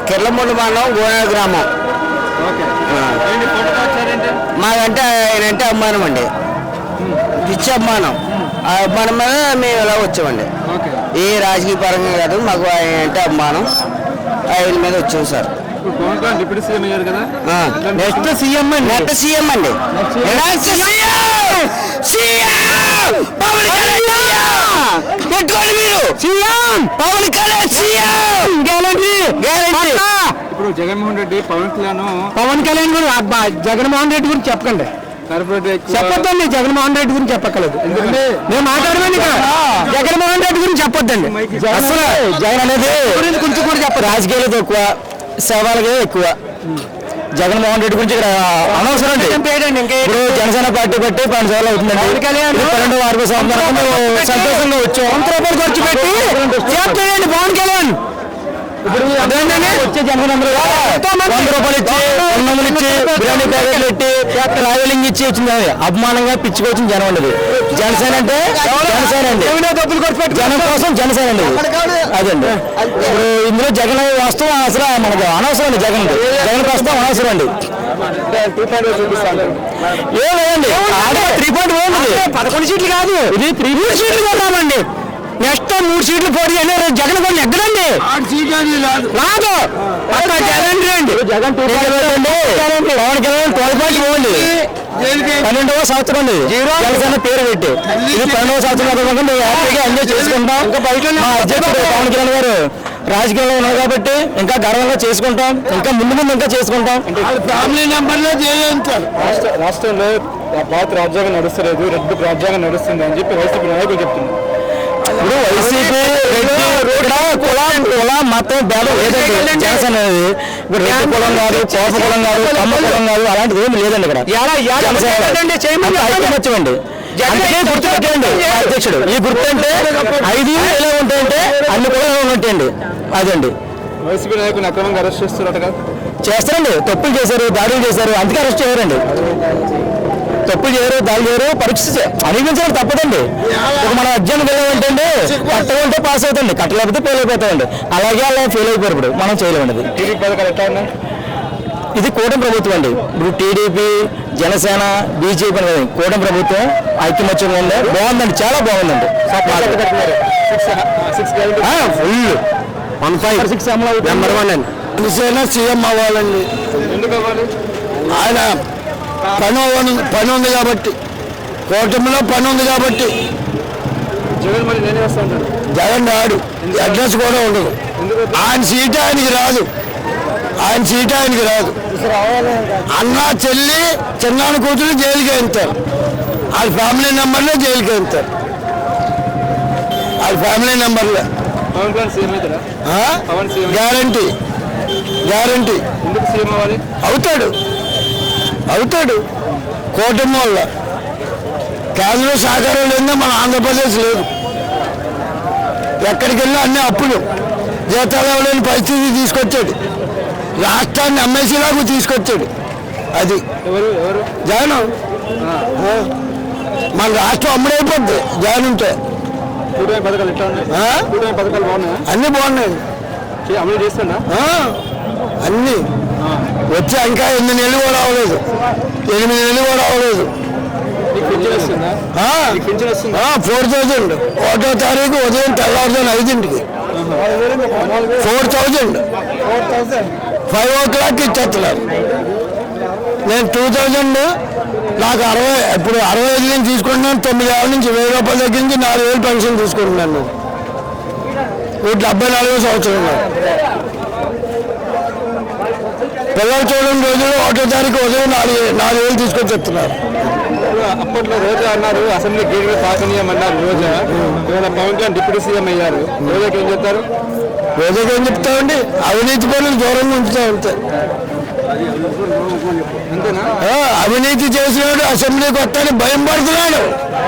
కిర్లమూడి మండలం గోనా గ్రామం. మాకంటే ఆయనంటే అభిమానం అండి, పిచ్చి అభిమానం. ఆ అభిమానం మీద మేము ఇలా వచ్చామండి. ఏ రాజకీయ పరంగా కాదు, మాకు ఆయన అంటే అభిమానం, ఆయన మీద వచ్చాం సార్. నెక్స్ట్ సీఎం అండి, నెక్స్ట్ సీఎం అండి, పెట్టుకోండి మీరు CM Pawan Kalyan CM guarantee guarantee. ఇప్పుడు జగన్మోహన్ రెడ్డి పవన్ కళ్యాణ్ కూడా జగన్మోహన్ రెడ్డి గురించి చెప్పకండి, చెప్పొద్దండి. జగన్మోహన్ రెడ్డి గురించి చెప్పక్కలేదు, నేను మాట్లాడమని జగన్మోహన్ రెడ్డి గురించి చెప్పొద్దండి. అసలు జగన్ అనేది గురించి కొంచెం కూడా చెప్పదు. రాజకీయాలు ఎక్కువ, సేవలకే ఎక్కువ. జగన్మోహన్ రెడ్డి గురించి అనవసరం అండి. ఇప్పుడు జనసేన పార్టీ బట్టి 5 సార్లు అవుతుందండి. 12వ వార్షిక సంవత్సరం సంతోషంగా వచ్చాం. 100 రూపాయలు ఖర్చు పెట్టి చేస్తాడండి పవన్ కళ్యాణ్. ఇప్పుడు వచ్చే జనసేన 100 రూపాయలు ఇచ్చి, అన్నములు ఇచ్చి, బిర్యానీ ప్యాకెట్లు పెట్టి, ట్రావెలింగ్ ఇచ్చి వచ్చింది. అభిమానంగా పిచ్చుకొచ్చిన జనం ఉండదు. జనసేన అంటే జనసేన అండి, జనం కోసం జనసేన అండి, అదండి. ఇప్పుడు ఇందులో జగన్ వాస్తవం అసలు మనకు అనవసరం అండి. జగన్ వస్తాం అనవసరం అండి. ఏం లేదండి, 3.1 11 సీట్లు కాదు, ఇది 3 సీట్లు కొన్నామండి. నెక్స్ట్ 3 సీట్లు పోటీ అని జగన్ కొన్ని ఎక్కడండి రాదు. గ్యారంటీ అండి, జగన్ పవన్ కళ్యాణ్ 12.1 12వ సంవత్సరం అండి జనసేన పేరు పెట్టి. ఇది 12వ సంవత్సరం మేము హ్యాపీగా ఎంజాయ్ చేసుకుంటాం. మా అధ్యక్షుడు పవన్ కళ్యాణ్ గారు రాజకీయాల్లో ఉన్నారు కాబట్టి ఇంకా గర్వంగా చేసుకుంటాం, ఇంకా ముందు ఇంకా చేసుకుంటాం. ఫ్యామిలీ నెంబర్లో రాష్ట్రంలో భారత రాజ్యాంగం నడుస్తలేదు, రెడ్ రాజ్యాంగం నడుస్తుంది అని చెప్పి వైసీపీ నాయకులు చెప్తున్నారు. ఇప్పుడు వైసీపీ కుల మతం భేదం లేదండి. జనసేన అనేది ఇప్పుడు రెడ్డి కులం కాదు, కోప కులం కాదు, కమ్మ కులం కాదు, అలాంటిది ఏమి లేదండి. ఇక్కడ ఐకమత్యమండి. అందుకే గుర్తు పెట్టండి అధ్యక్షుడు. ఈ గుర్తు అంటే 5 ఎలా ఉంటాయంటే అన్ని కులాలు ఉంటాయండి, అదండి. వైసీపీ నాయకులు అక్రమంగా అరెస్ట్ చేస్తున్నట్టుగా చేస్తారండి. తప్పులు చేశారు, దాడులు చేశారు, అందుకే అరెస్ట్ చేయరండి. తప్పులు చేయరు, దాడులు చేయరు, పరీక్ష అనిపించడం తప్పదండి. మన అధ్యయనం వెళ్ళాలంటే కట్టమంటే పాస్ అవుతుంది, కట్టలేకపోతే ఫెయిల్ అయిపోతామండి. అలాగే అలా ఫెయిల్ అయిపోయారు. ఇప్పుడు మనం చేయలేమండి. ఇది కూటమి ప్రభుత్వం అండి. ఇప్పుడు టీడీపీ, జనసేన, బీజేపీ అనేది కూటమి ప్రభుత్వం ఐక్యమత్యంగా ఉంది. బాగుందండి, చాలా బాగుందండి. ఫుల్ 156 నెంబర్ 1 అండి. జనసేన సీఎం అవ్వాలండి. ఎందుకు అవ్వాలి? ఆయన పని ఉంది కాబట్టి, కూటమిలో పని ఉంది కాబట్టి. జగన్ మరి నేనే వస్తా ఉంటాను. జగన్ రాడు, అడ్రస్ కూడా ఉండదు. ఆయన సీట్ ఆయనకి రాదు, ఆయన సీట్ ఆయనకి రాదు. అన్న, చెల్లి, చిన్నాన్న కూతురు జైలుకి వెళ్తారు. వాళ్ళ ఫ్యామిలీ నెంబర్లో జైలుకి వెళ్తారు. వాళ్ళ ఫ్యామిలీ నెంబర్లో గ్యారంటీ గ్యారంటీ. ఎందుకు సీఎం అవ్వాలి? అవుతాడు కూటమి వల్ల. కేంద్ర సహకారం లేదా మన ఆంధ్రప్రదేశ్ లేదు. ఎక్కడికి వెళ్ళినా అన్ని అప్పులు, జీతాలు ఇవ్వలేని పరిస్థితి తీసుకొచ్చాడు. రాష్ట్రాన్ని అమ్మేసేలాగా తీసుకొచ్చాడు. అది జగన్. మన రాష్ట్రం అమ్ముడైపోద్ది జగన్ ఉంటే. అన్ని బాగున్నాయి, అమలు చేస్తున్నా అన్ని వచ్చి ఇంకా 8 నెలలు కూడా అవ్వలేదు, 8 నెలలు కూడా అవ్వలేదు. 4,000 1వ తారీఖు ఉదయం తెల్లవారుజామున 5ంటికి 4,000 5 o'clock ఇచ్చేస్తున్నారు. నేను 2,000 నాకు 60 ఇప్పుడు 65 నుంచి తీసుకుంటున్నాను. 9 ఏళ్ళ నుంచి 1000 రూపాయల దగ్గర నుంచి 4,000 పెన్షన్ తీసుకుంటున్నాను. 74 సంవత్సరం. పిల్లలు చూడని రోజులు 1వ తారీఖు ఉదయం 4,000 తీసుకొని చెప్తున్నారు. అప్పట్లో రోజా అన్నారు అసెంబ్లీ గేట్ తాకనీయమన్నారు. రోజా ఇవాళ పవన్ కళ్యాణ్ డిప్యూటీ సీఎం అయ్యారు. రోజాకి ఏం చెప్తారు? రోజాకి ఏం చెప్తామండి? అవినీతి పనులు దూరంగా ఉంచుతా అంతే. అవినీతి చేసినాడు, అసెంబ్లీకి వస్తాను భయం పడుతున్నాడు.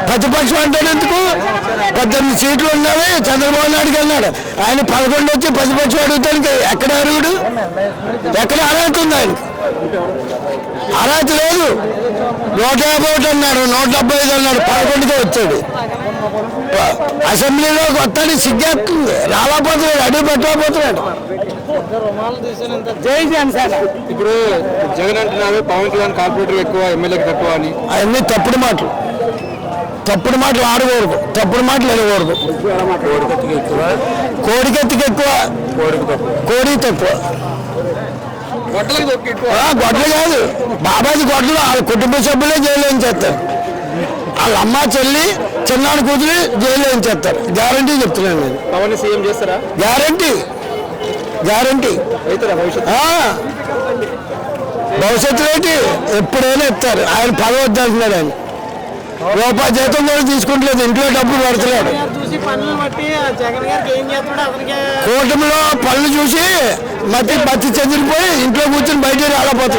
ప్రతిపక్షం అంటే ఎందుకు? 18 సీట్లు ఉన్నాయి. చంద్రబాబు నాయుడుకి అన్నాడు, ఆయన 11 వచ్చి ప్రతిపక్షం అడుగుతానికి ఎక్కడ అరుగుడు? ఎక్కడ అర్హత ఉంది ఆయనకి? అర్హత లేదు. 151 అన్నాడు, 175 అన్నాడు, 11కే వచ్చాడు. అసెంబ్లీలోకి వస్తానికి సిగ్గేస్తుంది, రాలేకపోతున్నాడు, అడుగు పెట్టలేకపోతున్నాడు. జై జనసేన. ఇప్పుడు జగన్ అంటున్నాడు పవన్ కళ్యాణ్ కార్పొరేటర్ ఎక్కువ ఎమ్మెల్యేకి తక్కువ అని. అవన్నీ తప్పుడు మాటలు, తప్పుడు మాటలు ఆడకూడదు, తప్పుడు మాటలు అనకూడదు. కోడికెత్తికి ఎక్కువ, కోడి తక్కువ. గొడ్డలు కాదు, బాబాజీ గొడ్డలు వాళ్ళ కుటుంబ సభ్యులే జైలు వేయించేస్తారు. వాళ్ళ అమ్మ చెల్లి చిన్నాడు కూతురు జైలు వేయించేస్తారు. గ్యారంటీ చెప్తున్నాను నేను. పవన్ సీఎం చేస్తారా? Guarantee, guarantee. అవుతారా భవిష్యత్తు? భవిష్యత్తు ఏంటి, ఎప్పుడైనా ఇస్తారు. ఆయన పదవద్దు అంటున్నాడు. ఆయన రూపాయి జీతం కూడా తీసుకుంటలేదు, ఇంట్లో డబ్బులు పడుతున్నాడు. కూటమిలో పనులు చూసి మతి చెదిరిపోయి ఇంట్లో కూర్చొని బయట రాలేకపోతున్నాడు.